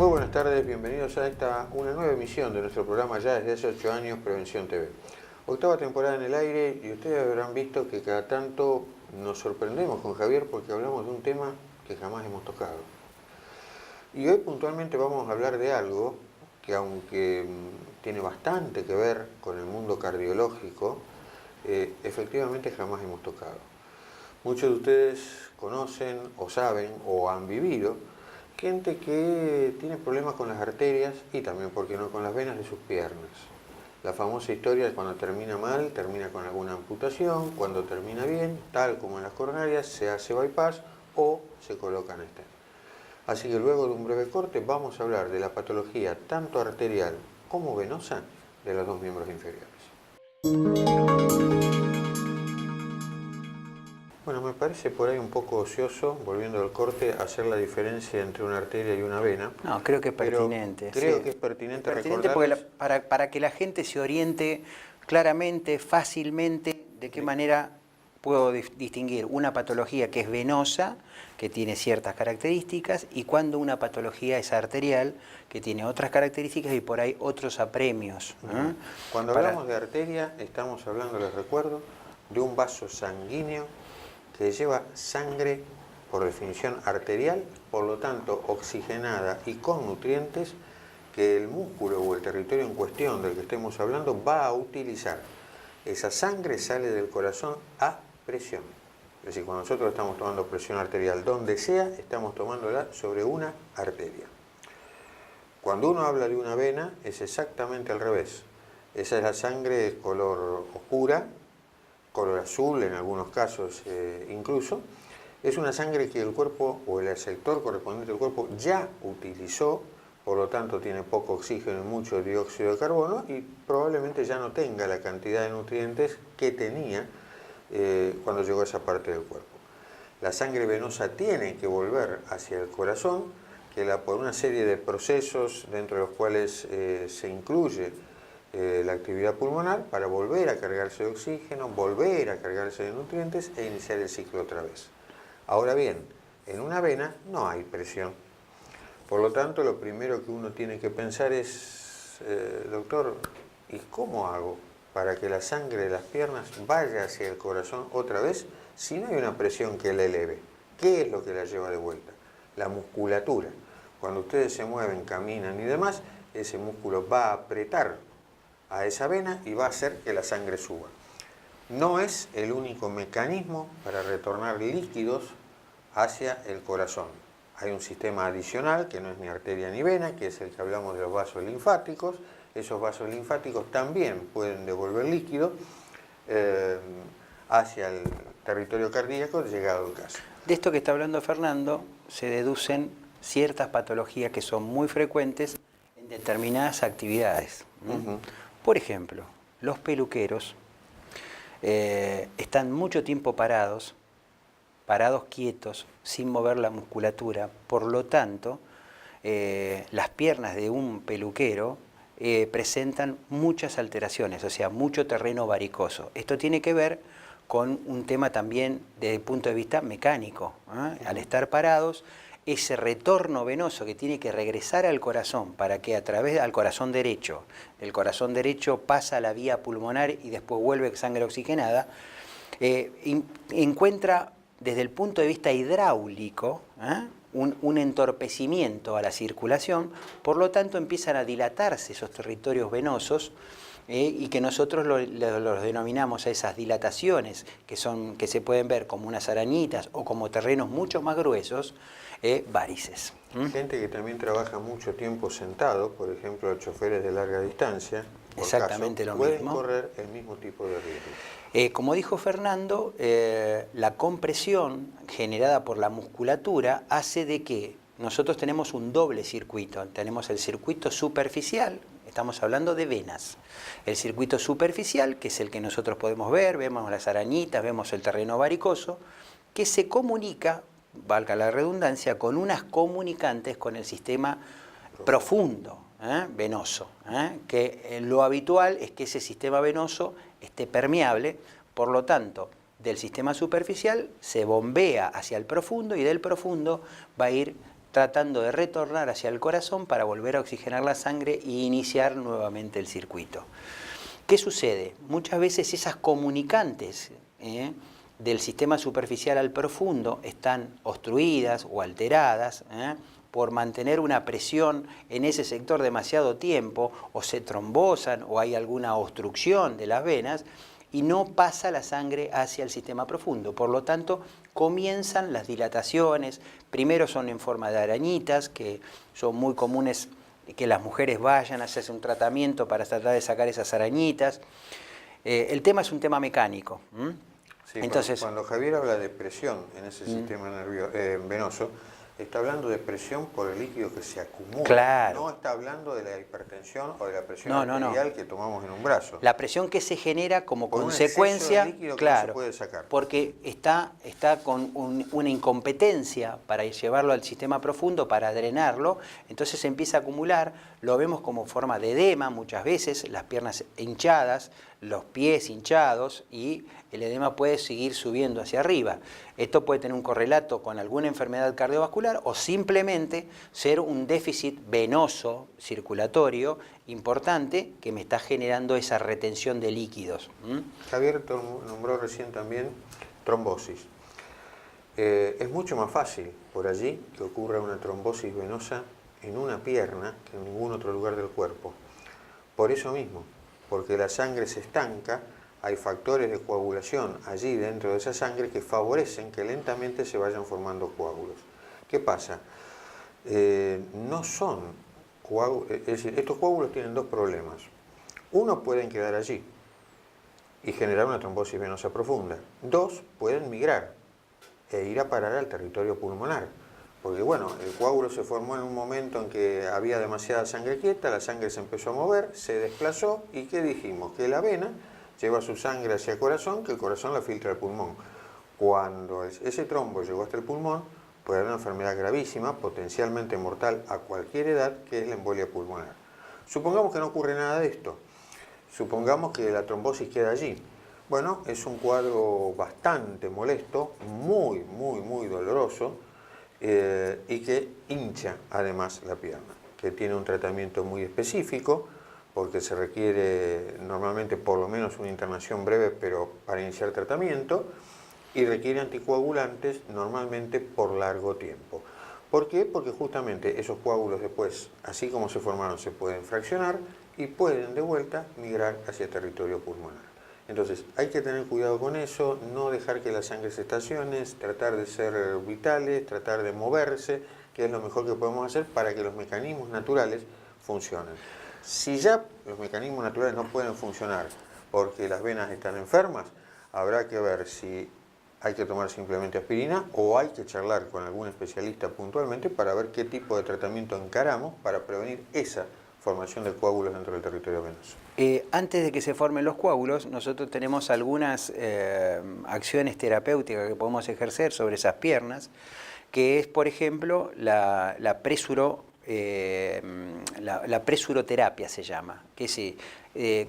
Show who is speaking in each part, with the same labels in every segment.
Speaker 1: Muy buenas tardes, bienvenidos a una nueva emisión de nuestro programa ya desde hace 8 años, Prevención TV. Octava temporada en el aire y ustedes habrán visto que cada tanto nos sorprendemos con Javier porque hablamos de un tema que jamás hemos tocado. Y hoy puntualmente vamos a hablar de algo que aunque tiene bastante que ver con el mundo cardiológico, efectivamente jamás hemos tocado. Muchos de ustedes conocen o saben o han vivido gente que tiene problemas con las arterias y también, ¿por qué no?, con las venas de sus piernas. La famosa historia de cuando termina mal, termina con alguna amputación, cuando termina bien, tal como en las coronarias, se hace bypass o se colocan stent. Así que luego de un breve corte vamos a hablar de la patología tanto arterial como venosa de los dos miembros inferiores. Bueno, me parece por ahí un poco ocioso, volviendo al corte, hacer la diferencia entre una arteria y una vena.
Speaker 2: No, creo que es pertinente.
Speaker 1: Creo que es pertinente recordarles...
Speaker 2: porque para que la gente se oriente claramente, fácilmente, de qué manera puedo distinguir una patología que es venosa, que tiene ciertas características, y cuando una patología es arterial, que tiene otras características y por ahí otros apremios.
Speaker 1: Cuando hablamos de arteria, estamos hablando, les recuerdo, de un vaso sanguíneo que lleva sangre, por definición arterial, por lo tanto oxigenada y con nutrientes que el músculo o el territorio en cuestión del que estemos hablando va a utilizar. Esa sangre sale del corazón a presión. Es decir, cuando nosotros estamos tomando presión arterial donde sea, estamos tomándola sobre una arteria. Cuando uno habla de una vena, es exactamente al revés. Esa es la sangre de color oscura, color azul en algunos casos incluso. Es una sangre que el cuerpo o el sector correspondiente del cuerpo ya utilizó, por lo tanto tiene poco oxígeno y mucho dióxido de carbono y probablemente ya no tenga la cantidad de nutrientes que tenía cuando llegó a esa parte del cuerpo. La sangre venosa tiene que volver hacia el corazón, que por una serie de procesos dentro de los cuales se incluye la actividad pulmonar para volver a cargarse de oxígeno, volver a cargarse de nutrientes e iniciar el ciclo otra vez. Ahora bien, en una vena no hay presión. Por lo tanto, lo primero que uno tiene que pensar es, doctor, ¿y cómo hago para que la sangre de las piernas vaya hacia el corazón otra vez si no hay una presión que la eleve? ¿Qué es lo que la lleva de vuelta? La musculatura. Cuando ustedes se mueven, caminan y demás, ese músculo va a apretar a esa vena y va a hacer que la sangre suba. No es el único mecanismo para retornar líquidos hacia el corazón. Hay un sistema adicional que no es ni arteria ni vena, que es el que hablamos de los vasos linfáticos. Esos vasos linfáticos también pueden devolver líquido hacia el territorio cardíaco, llegado el caso.
Speaker 2: De esto que está hablando Fernando, se deducen ciertas patologías que son muy frecuentes en determinadas actividades. Por ejemplo, los peluqueros están mucho tiempo parados quietos, sin mover la musculatura. Por lo tanto, las piernas de un peluquero presentan muchas alteraciones, o sea, mucho terreno varicoso. Esto tiene que ver con un tema también desde el punto de vista mecánico. Al estar parados, ese retorno venoso que tiene que regresar al corazón para que a través del corazón derecho, el corazón derecho pasa a la vía pulmonar y después vuelve sangre oxigenada, encuentra desde el punto de vista hidráulico un entorpecimiento a la circulación, por lo tanto empiezan a dilatarse esos territorios venosos y que nosotros los denominamos a esas dilataciones que se pueden ver como unas arañitas o como terrenos mucho más gruesos, varices.
Speaker 1: Gente que también trabaja mucho tiempo sentado, por ejemplo, choferes de larga distancia,
Speaker 2: exactamente lo mismo,
Speaker 1: pueden correr el mismo tipo de riesgo.
Speaker 2: Como dijo Fernando, la compresión generada por la musculatura hace de que nosotros tenemos un doble circuito. Tenemos el circuito superficial, estamos hablando de venas. El circuito superficial, que es el que nosotros podemos ver, vemos las arañitas, vemos el terreno varicoso, que se comunica, valga la redundancia, con unas comunicantes con el sistema profundo, venoso, que lo habitual es que ese sistema venoso esté permeable, por lo tanto, del sistema superficial se bombea hacia el profundo y del profundo va a ir tratando de retornar hacia el corazón para volver a oxigenar la sangre e iniciar nuevamente el circuito. ¿Qué sucede? Muchas veces esas comunicantes del sistema superficial al profundo están obstruidas o alteradas por mantener una presión en ese sector demasiado tiempo, o se trombosan o hay alguna obstrucción de las venas y no pasa la sangre hacia el sistema profundo. Por lo tanto, comienzan las dilataciones. Primero son en forma de arañitas, que son muy comunes que las mujeres vayan a hacerse un tratamiento para tratar de sacar esas arañitas. El tema es un tema mecánico.
Speaker 1: Sí,
Speaker 2: entonces,
Speaker 1: cuando Javier habla de presión en ese sistema venoso, está hablando de presión por el líquido que se acumula.
Speaker 2: Claro.
Speaker 1: No está hablando de la hipertensión o de la presión arterial que tomamos en un brazo.
Speaker 2: La presión que se genera como
Speaker 1: por
Speaker 2: consecuencia,
Speaker 1: un exceso de líquido que
Speaker 2: claro,
Speaker 1: no se puede sacar.
Speaker 2: porque está con una incompetencia para llevarlo al sistema profundo, para drenarlo, entonces se empieza a acumular, lo vemos como forma de edema muchas veces, las piernas hinchadas, los pies hinchados, y el edema puede seguir subiendo hacia arriba. Esto puede tener un correlato con alguna enfermedad cardiovascular o simplemente ser un déficit venoso circulatorio importante que me está generando esa retención de líquidos.
Speaker 1: Javier nombró recién también trombosis. Es mucho más fácil por allí que ocurra una trombosis venosa en una pierna que en ningún otro lugar del cuerpo. Por eso mismo, porque la sangre se estanca, hay factores de coagulación allí dentro de esa sangre que favorecen que lentamente se vayan formando coágulos. ¿Qué pasa? No son coágulos, es decir, estos coágulos tienen dos problemas. Uno, pueden quedar allí y generar una trombosis venosa profunda. Dos, pueden migrar e ir a parar al territorio pulmonar. Porque bueno, el coágulo se formó en un momento en que había demasiada sangre quieta, la sangre se empezó a mover, se desplazó, y ¿qué dijimos? Que la vena lleva su sangre hacia el corazón, que el corazón la filtra al pulmón. Cuando ese trombo llegó hasta el pulmón, puede haber una enfermedad gravísima, potencialmente mortal a cualquier edad, que es la embolia pulmonar. Supongamos que no ocurre nada de esto. Supongamos que la trombosis queda allí. Bueno, es un cuadro bastante molesto, muy doloroso, y que hincha además la pierna, que tiene un tratamiento muy específico, porque se requiere normalmente por lo menos una internación breve, pero para iniciar tratamiento, y requiere anticoagulantes normalmente por largo tiempo. ¿Por qué? Porque justamente esos coágulos después, así como se formaron, se pueden fraccionar y pueden de vuelta migrar hacia el territorio pulmonar. Entonces hay que tener cuidado con eso, no dejar que la sangre se estacione, tratar de ser vitales, tratar de moverse, que es lo mejor que podemos hacer para que los mecanismos naturales funcionen. Si ya los mecanismos naturales no pueden funcionar porque las venas están enfermas, habrá que ver si hay que tomar simplemente aspirina o hay que charlar con algún especialista puntualmente para ver qué tipo de tratamiento encaramos para prevenir esa formación de coágulos dentro del territorio venoso.
Speaker 2: Antes de que se formen los coágulos, nosotros tenemos algunas acciones terapéuticas que podemos ejercer sobre esas piernas, que es, por ejemplo, la presuroterapia se llama, que si le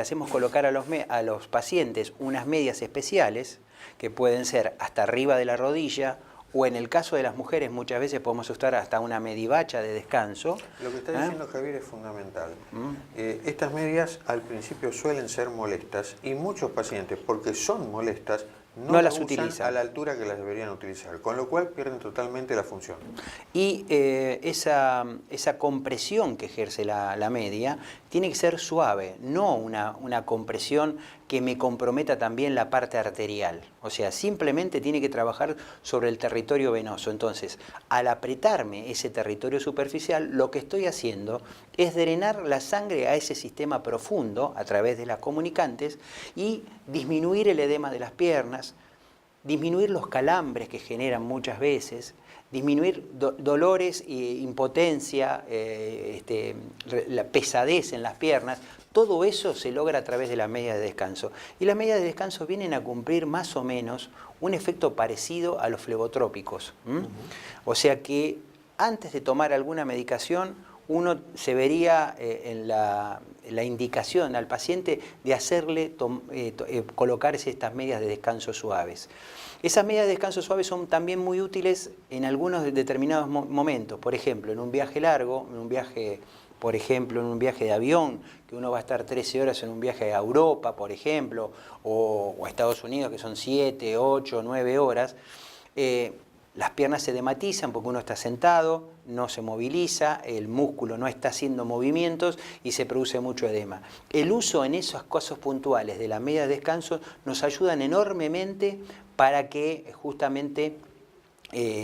Speaker 2: hacemos colocar a los pacientes unas medias especiales que pueden ser hasta arriba de la rodilla, o en el caso de las mujeres muchas veces podemos usar hasta una medivacha de descanso.
Speaker 1: Lo que está diciendo Javier es fundamental. Estas medias al principio suelen ser molestas y muchos pacientes, porque son molestas, no las utilizan a la altura que las deberían utilizar, con lo cual pierden totalmente la función.
Speaker 2: Y esa compresión que ejerce la media tiene que ser suave, no una compresión que me comprometa también la parte arterial. O sea, simplemente tiene que trabajar sobre el territorio venoso. Entonces, al apretarme ese territorio superficial, lo que estoy haciendo es drenar la sangre a ese sistema profundo a través de las comunicantes y disminuir el edema de las piernas, disminuir los calambres que generan muchas veces, disminuir dolores e impotencia, la pesadez en las piernas. Todo eso se logra a través de la media de descanso. Y las medias de descanso vienen a cumplir más o menos un efecto parecido a los flebotrópicos. O sea que antes de tomar alguna medicación, uno se vería en la indicación al paciente de hacerle colocarse estas medias de descanso suaves. Esas medias de descanso suaves son también muy útiles en algunos determinados momentos. Por ejemplo, en un viaje largo, por ejemplo, en un viaje de avión, que uno va a estar 13 horas en un viaje a Europa, por ejemplo, o a Estados Unidos, que son 7, 8, 9 horas, las piernas se dematizan porque uno está sentado, no se moviliza, el músculo no está haciendo movimientos y se produce mucho edema. El uso en esos casos puntuales de la media de descanso nos ayudan enormemente para que justamente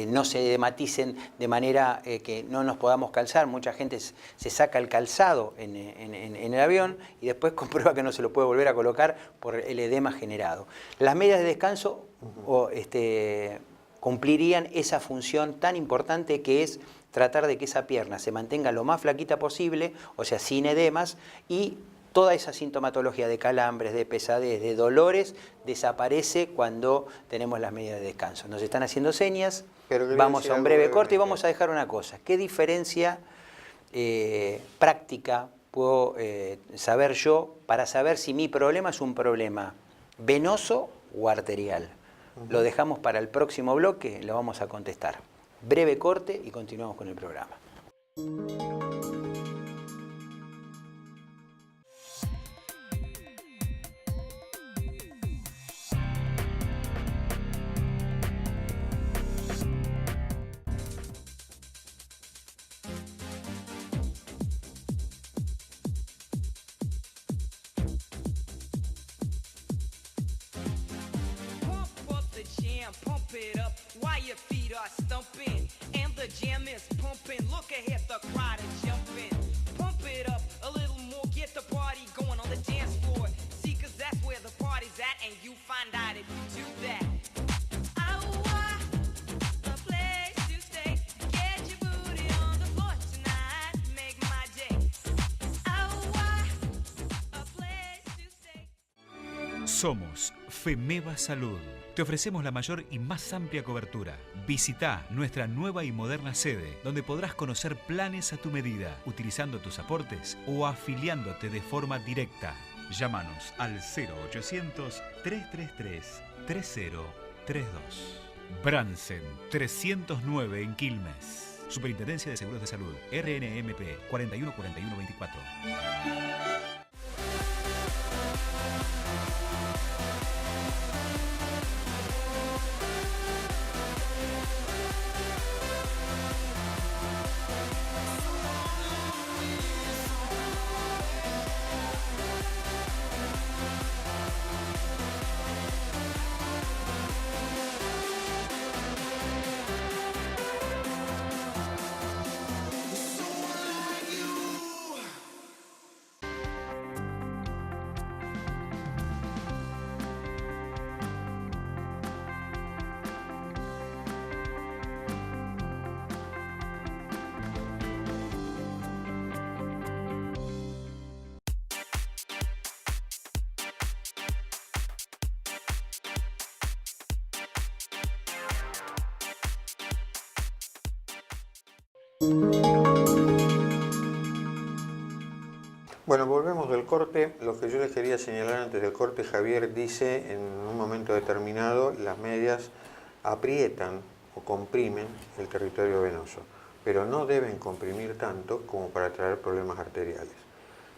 Speaker 2: no se dematicen de manera que no nos podamos calzar. Mucha gente se saca el calzado en el avión y después comprueba que no se lo puede volver a colocar por el edema generado. Las medias de descanso cumplirían esa función tan importante que es tratar de que esa pierna se mantenga lo más flaquita posible, o sea, sin edemas, y toda esa sintomatología de calambres, de pesadez, de dolores, desaparece cuando tenemos las medidas de descanso. Nos están haciendo señas, vamos a un breve corte y vamos a dejar una cosa. ¿Qué diferencia práctica puedo saber yo para saber si mi problema es un problema venoso o arterial? Lo dejamos para el próximo bloque, lo vamos a contestar. Breve corte y continuamos con el programa.
Speaker 3: It up while your feet are stumping and the jam is pumping. Look ahead, the crowd is jumping. Pump it up a little more, get the party going on the dance floor. See, 'cause that's where the party's at, and you find out if you do that. A place to stay. Get your booty on the floor tonight. Make my day. A place to stay.
Speaker 4: Somos FEMEVA Salud. Te ofrecemos la mayor y más amplia cobertura. Visita nuestra nueva y moderna sede, donde podrás conocer planes a tu medida, utilizando tus aportes o afiliándote de forma directa. Llámanos al 0800-333-3032. Bransen 309 en Quilmes. Superintendencia de Seguros de Salud. RNMP 414124.
Speaker 1: Bueno, volvemos del corte. Lo que yo les quería señalar antes del corte, Javier dice en un momento determinado las medias aprietan o comprimen el territorio venoso, pero no deben comprimir tanto como para traer problemas arteriales.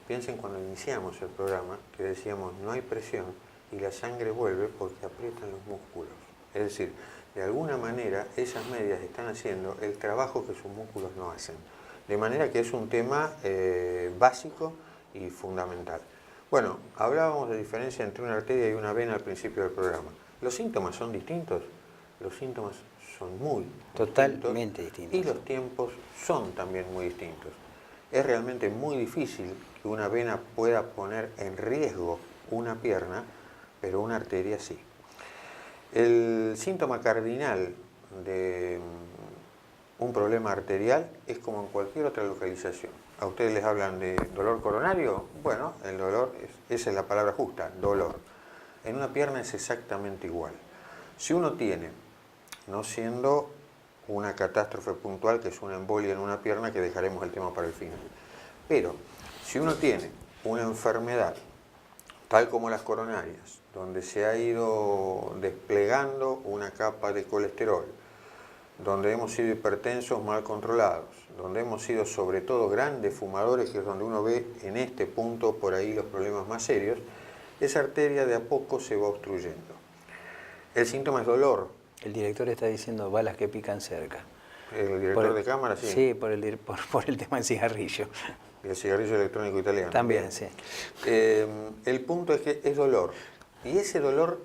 Speaker 1: Piensen cuando iniciamos el programa que decíamos no hay presión y la sangre vuelve porque aprietan los músculos. Es decir, de alguna manera esas medias están haciendo el trabajo que sus músculos no hacen. De manera que es un tema básico y fundamental. Bueno, hablábamos de diferencia entre una arteria y una vena al principio del programa. ¿Los síntomas son distintos? Los síntomas son muy
Speaker 2: totalmente distintos.
Speaker 1: Y los tiempos son también muy distintos. Es realmente muy difícil que una vena pueda poner en riesgo una pierna, pero una arteria sí. El síntoma cardinal de un problema arterial es como en cualquier otra localización. A ustedes les hablan de dolor coronario, bueno, el dolor, esa es la palabra justa, dolor. En una pierna es exactamente igual. Si uno tiene, no siendo una catástrofe puntual, que es una embolia en una pierna, que dejaremos el tema para el final. Pero si uno tiene una enfermedad, tal como las coronarias, donde se ha ido desplegando una capa de colesterol, donde hemos sido hipertensos mal controlados, donde hemos sido sobre todo grandes fumadores, que es donde uno ve en este punto por ahí los problemas más serios, esa arteria de a poco se va obstruyendo. El síntoma es dolor.
Speaker 2: El director está diciendo balas que pican cerca.
Speaker 1: El director de cámara, sí.
Speaker 2: Sí, por el tema del cigarrillo.
Speaker 1: El cigarrillo electrónico italiano.
Speaker 2: También, sí.
Speaker 1: El punto es que es dolor. Y ese dolor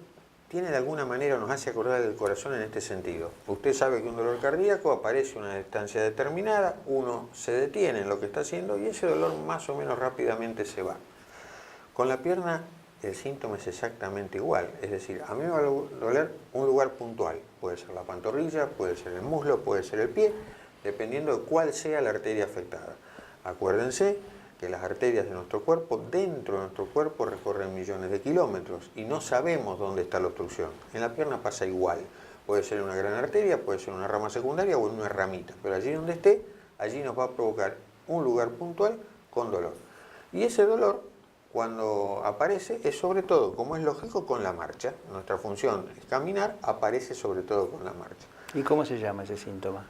Speaker 1: tiene de alguna manera, nos hace acordar del corazón en este sentido. Usted sabe que un dolor cardíaco aparece a una distancia determinada, uno se detiene en lo que está haciendo y ese dolor más o menos rápidamente se va. Con la pierna el síntoma es exactamente igual. Es decir, a mí me va a doler un lugar puntual. Puede ser la pantorrilla, puede ser el muslo, puede ser el pie, dependiendo de cuál sea la arteria afectada. Acuérdense que las arterias de nuestro cuerpo, dentro de nuestro cuerpo, recorren millones de kilómetros y no sabemos dónde está la obstrucción. En la pierna pasa igual. Puede ser una gran arteria, puede ser una rama secundaria o una ramita, pero allí donde esté, allí nos va a provocar un lugar puntual con dolor. Y ese dolor, cuando aparece, es sobre todo, como es lógico, con la marcha. Nuestra función es caminar, aparece sobre todo con la marcha.
Speaker 2: ¿Y cómo se llama ese síntoma?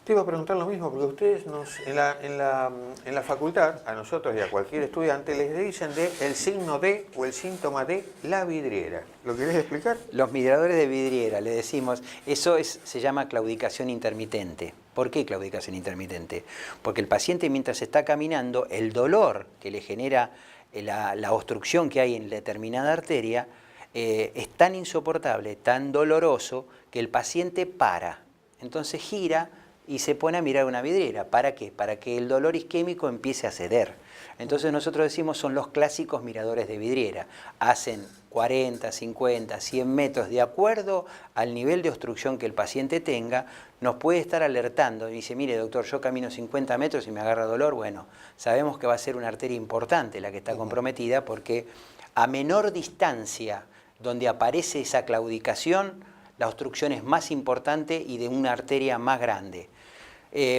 Speaker 1: Te iba a preguntar lo mismo, porque ustedes en la facultad, a nosotros y a cualquier estudiante, les dicen el signo de o el síntoma de la vidriera. ¿Lo querés explicar?
Speaker 2: Los migradores de vidriera, le decimos, eso se llama claudicación intermitente. ¿Por qué claudicación intermitente? Porque el paciente, mientras está caminando, el dolor que le genera la obstrucción que hay en determinada arteria es tan insoportable, tan doloroso, que el paciente para. Entonces gira y se pone a mirar una vidriera. ¿Para qué? Para que el dolor isquémico empiece a ceder. Entonces nosotros decimos, son los clásicos miradores de vidriera. Hacen 40, 50, 100 metros de acuerdo al nivel de obstrucción que el paciente tenga, nos puede estar alertando. Y dice, mire doctor, yo camino 50 metros y me agarra dolor. Bueno, sabemos que va a ser una arteria importante la que está comprometida, porque a menor distancia donde aparece esa claudicación, la obstrucción es más importante y de una arteria más grande.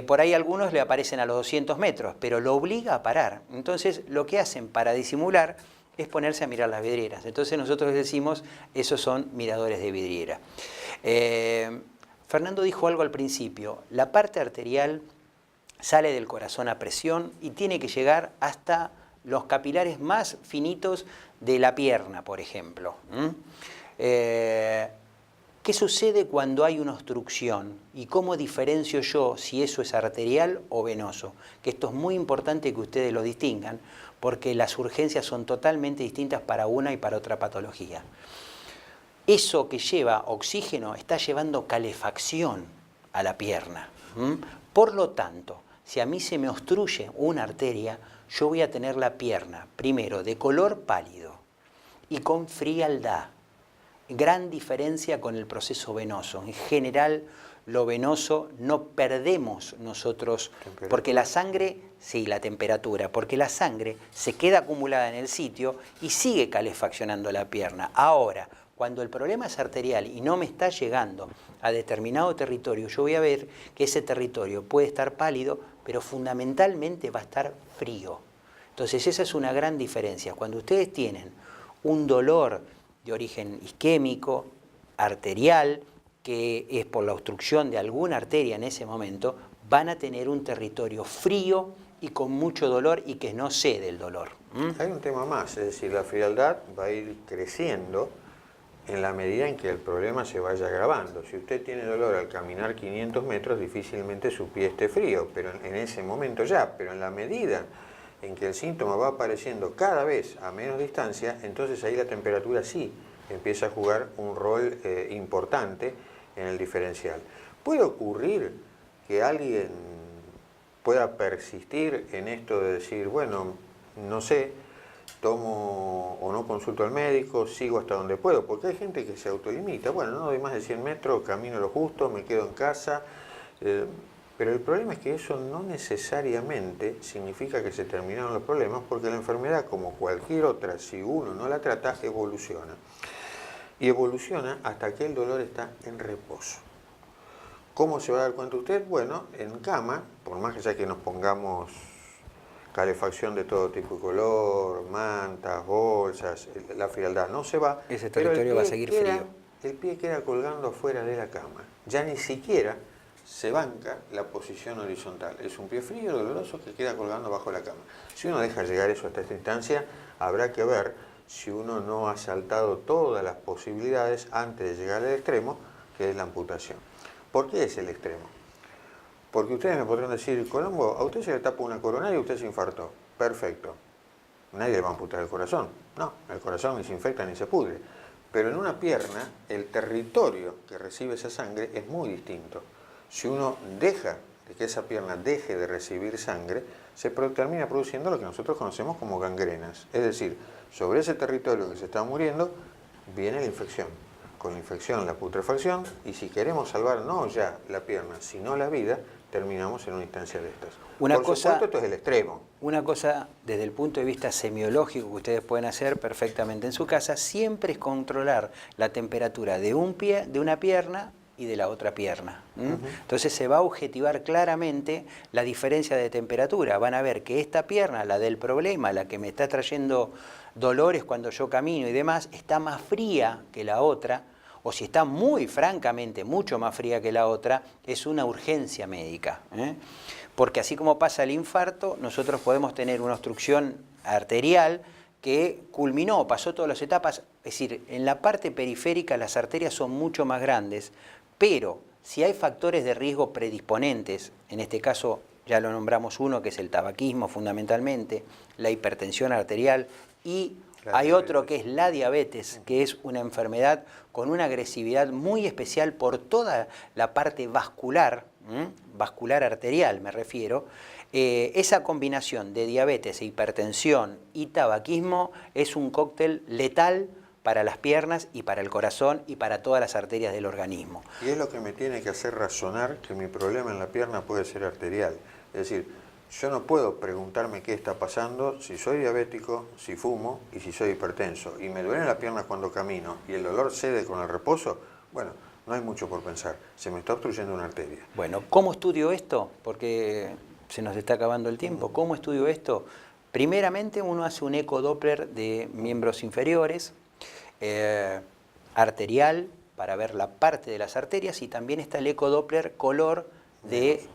Speaker 2: Por ahí algunos le aparecen a los 200 metros, pero lo obliga a parar. Entonces lo que hacen para disimular es ponerse a mirar las vidrieras. Entonces nosotros decimos, esos son miradores de vidriera. Fernando dijo algo al principio, la parte arterial sale del corazón a presión y tiene que llegar hasta los capilares más finitos de la pierna, por ejemplo. ¿Qué sucede cuando hay una obstrucción? ¿Y cómo diferencio yo si eso es arterial o venoso? Que esto es muy importante que ustedes lo distingan, porque las urgencias son totalmente distintas para una y para otra patología. Eso que lleva oxígeno está llevando calefacción a la pierna. Por lo tanto, si a mí se me obstruye una arteria, yo voy a tener la pierna, primero, de color pálido y con frialdad. Gran diferencia con el proceso venoso. En general, lo venoso no perdemos nosotros, porque la sangre, sí, la temperatura, porque la sangre se queda acumulada en el sitio y sigue calefaccionando la pierna. Ahora, cuando el problema es arterial y no me está llegando a determinado territorio, yo voy a ver que ese territorio puede estar pálido, pero fundamentalmente va a estar frío. Entonces, esa es una gran diferencia. Cuando ustedes tienen un dolor de origen isquémico, arterial, que es por la obstrucción de alguna arteria en ese momento, van a tener un territorio frío y con mucho dolor y que no cede el dolor.
Speaker 1: Hay un tema más, es decir, la frialdad va a ir creciendo en la medida en que el problema se vaya agravando. Si usted tiene dolor al caminar 500 metros, difícilmente su pie esté frío, pero en ese momento ya, pero en la medida en que el síntoma va apareciendo cada vez a menos distancia, entonces ahí la temperatura sí empieza a jugar un rol importante en el diferencial. ¿Puede ocurrir que alguien pueda persistir en esto de decir, bueno, no sé, tomo o no consulto al médico, sigo hasta donde puedo? Porque hay gente que se autolimita, bueno, no doy más de 100 metros, camino lo justo, me quedo en casa. Pero el problema es que eso no necesariamente significa que se terminaron los problemas, porque la enfermedad, como cualquier otra, si uno no la trata, evoluciona. Y evoluciona hasta que el dolor está en reposo. ¿Cómo se va a dar cuenta usted? Bueno, en cama, por más que ya que nos pongamos calefacción de todo tipo y color, mantas, bolsas, la frialdad no se va.
Speaker 2: Ese
Speaker 1: pero
Speaker 2: territorio va a seguir frío.
Speaker 1: El pie queda colgando fuera de la cama. Ya ni siquiera se banca la posición horizontal. Es un pie frío, doloroso, que queda colgando bajo la cama. Si uno deja llegar eso hasta esta instancia, habrá que ver si uno no ha saltado todas las posibilidades antes de llegar al extremo, que es la amputación. ¿Por qué es el extremo? Porque ustedes me podrán decir, Colombo, a usted se le tapa una coronaria y usted se infartó. Perfecto. Nadie le va a amputar el corazón. No, el corazón ni se infecta ni se pudre. Pero en una pierna, el territorio que recibe esa sangre es muy distinto. Si uno deja de que esa pierna deje de recibir sangre, se termina produciendo lo que nosotros conocemos como gangrenas. Es decir, sobre ese territorio que se está muriendo, viene la infección. Con la infección, la putrefacción, y si queremos salvar no ya la pierna, sino la vida, terminamos en una instancia de estas. Por supuesto, esto es el extremo.
Speaker 2: Una cosa, desde el punto de vista semiológico, que ustedes pueden hacer perfectamente en su casa, siempre es controlar la temperatura de un pie, de una pierna y de la otra pierna. Entonces se va a objetivar claramente la diferencia de temperatura. Van a ver que esta pierna, la del problema, la que me está trayendo dolores cuando yo camino y demás, está más fría que la otra, o si está muy francamente mucho más fría que la otra, es una urgencia médica. Porque así como pasa el infarto, nosotros podemos tener una obstrucción arterial que culminó, pasó todas las etapas. Es decir, en la parte periférica las arterias son mucho más grandes, pero si hay factores de riesgo predisponentes, en este caso ya lo nombramos uno, que es el tabaquismo fundamentalmente, la hipertensión arterial, y hay otro que es la diabetes, que es una enfermedad con una agresividad muy especial por toda la parte vascular, vascular arterial me refiero. Esa combinación de diabetes, hipertensión y tabaquismo es un cóctel letal para las piernas y para el corazón y para todas las arterias del organismo.
Speaker 1: Y es lo que me tiene que hacer razonar que mi problema en la pierna puede ser arterial. Es decir, yo no puedo preguntarme qué está pasando si soy diabético, si fumo y si soy hipertenso. Y me duele la pierna cuando camino y el dolor cede con el reposo. Bueno, no hay mucho por pensar. Se me está obstruyendo una arteria.
Speaker 2: Bueno, ¿cómo estudio esto? Porque se nos está acabando el tiempo. ¿Cómo estudio esto? Primeramente uno hace un ecodoppler de miembros inferiores, arterial, para ver la parte de las arterias, y también está el ecodoppler color de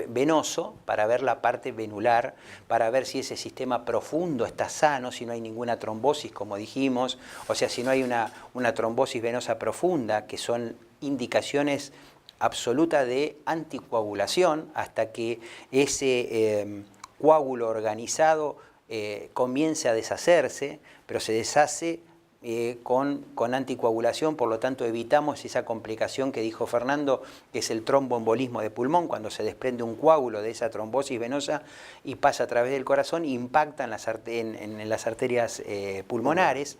Speaker 2: venoso, para ver la parte venular, para ver si ese sistema profundo está sano, si no hay ninguna trombosis, como dijimos, o sea, si no hay una trombosis venosa profunda, que son indicaciones absolutas de anticoagulación, hasta que ese coágulo organizado comience a deshacerse, pero se deshace con anticoagulación, por lo tanto evitamos esa complicación que dijo Fernando, que es el tromboembolismo de pulmón, cuando se desprende un coágulo de esa trombosis venosa y pasa a través del corazón e impacta en las arterias pulmonares.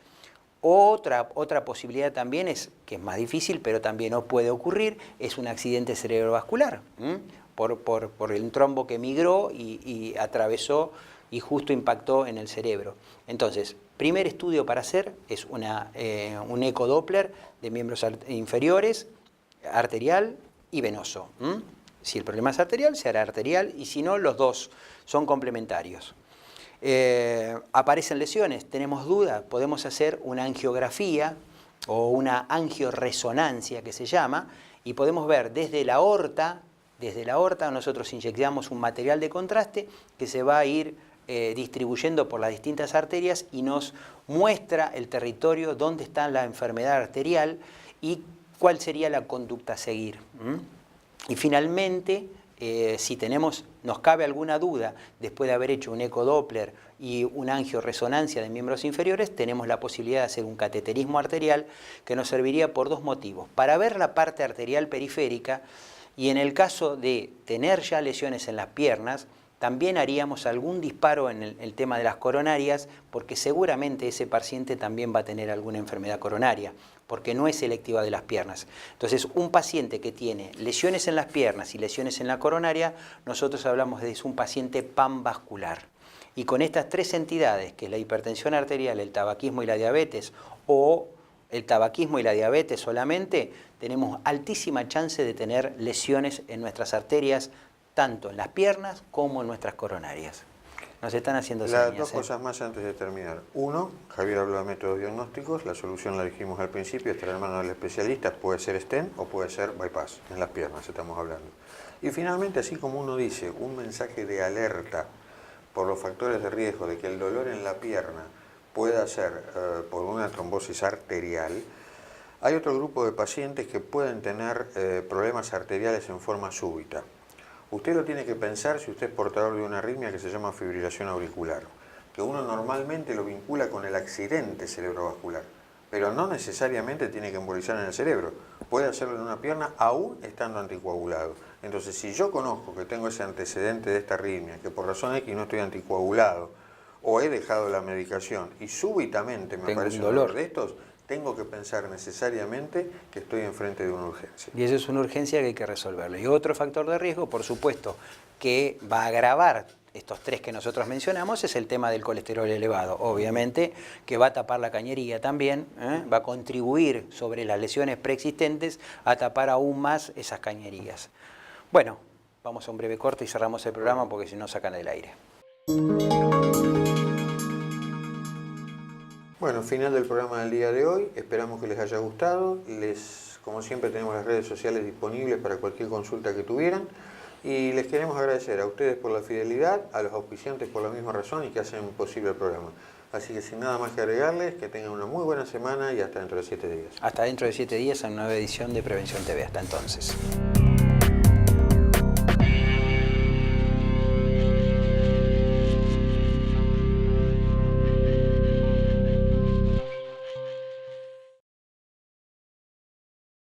Speaker 2: Otra posibilidad también es, que es más difícil, pero también no puede ocurrir, es un accidente cerebrovascular, por el trombo que migró y atravesó y justo impactó en el cerebro. Entonces, primer estudio para hacer es un ecodoppler de miembros inferiores, arterial y venoso. Si el problema es arterial, se hará arterial, y si no, los dos son complementarios. Aparecen lesiones, tenemos dudas, podemos hacer una angiografía o una angioresonancia que se llama, y podemos ver desde la aorta nosotros inyectamos un material de contraste que se va a ir distribuyendo por las distintas arterias y nos muestra el territorio donde está la enfermedad arterial y cuál sería la conducta a seguir. Y finalmente, si nos cabe alguna duda después de haber hecho un ecodoppler y una angioresonancia de miembros inferiores, tenemos la posibilidad de hacer un cateterismo arterial que nos serviría por dos motivos: para ver la parte arterial periférica, y en el caso de tener ya lesiones en las piernas, también haríamos algún disparo en el tema de las coronarias, porque seguramente ese paciente también va a tener alguna enfermedad coronaria, porque no es selectiva de las piernas. Entonces, un paciente que tiene lesiones en las piernas y lesiones en la coronaria, nosotros hablamos de un paciente panvascular. Y con estas tres entidades, que es la hipertensión arterial, el tabaquismo y la diabetes, o el tabaquismo y la diabetes solamente, tenemos altísima chance de tener lesiones en nuestras arterias, tanto en las piernas como en nuestras coronarias. Nos están haciendo señas.
Speaker 1: Las dos cosas más antes de terminar. Uno, Javier habló de métodos diagnósticos, la solución la dijimos al principio, estará en manos del especialista, puede ser stent o puede ser bypass, en las piernas estamos hablando. Y finalmente, así como uno dice, un mensaje de alerta por los factores de riesgo de que el dolor en la pierna pueda ser por una trombosis arterial, hay otro grupo de pacientes que pueden tener problemas arteriales en forma súbita. Usted lo tiene que pensar si usted es portador de una arritmia que se llama fibrilación auricular, que uno normalmente lo vincula con el accidente cerebrovascular, pero no necesariamente tiene que embolizar en el cerebro, puede hacerlo en una pierna aún estando anticoagulado. Entonces, si yo conozco que tengo ese antecedente de esta arritmia, que por razón X no estoy anticoagulado, o he dejado la medicación y súbitamente me aparece un dolor de estos, tengo que pensar necesariamente que estoy enfrente de una urgencia.
Speaker 2: Y eso es una urgencia que hay que resolverlo. Y otro factor de riesgo, por supuesto, que va a agravar estos tres que nosotros mencionamos, es el tema del colesterol elevado. Obviamente que va a tapar la cañería también, va a contribuir sobre las lesiones preexistentes a tapar aún más esas cañerías. Bueno, vamos a un breve corte y cerramos el programa porque si no sacan el aire.
Speaker 1: Bueno, final del programa del día de hoy. Esperamos que les haya gustado. Como siempre, tenemos las redes sociales disponibles para cualquier consulta que tuvieran. Y les queremos agradecer a ustedes por la fidelidad, a los auspiciantes por la misma razón y que hacen posible el programa. Así que sin nada más que agregarles, que tengan una muy buena semana y hasta dentro de 7 días.
Speaker 2: Hasta dentro de 7 días en una nueva edición de Prevención TV. Hasta entonces.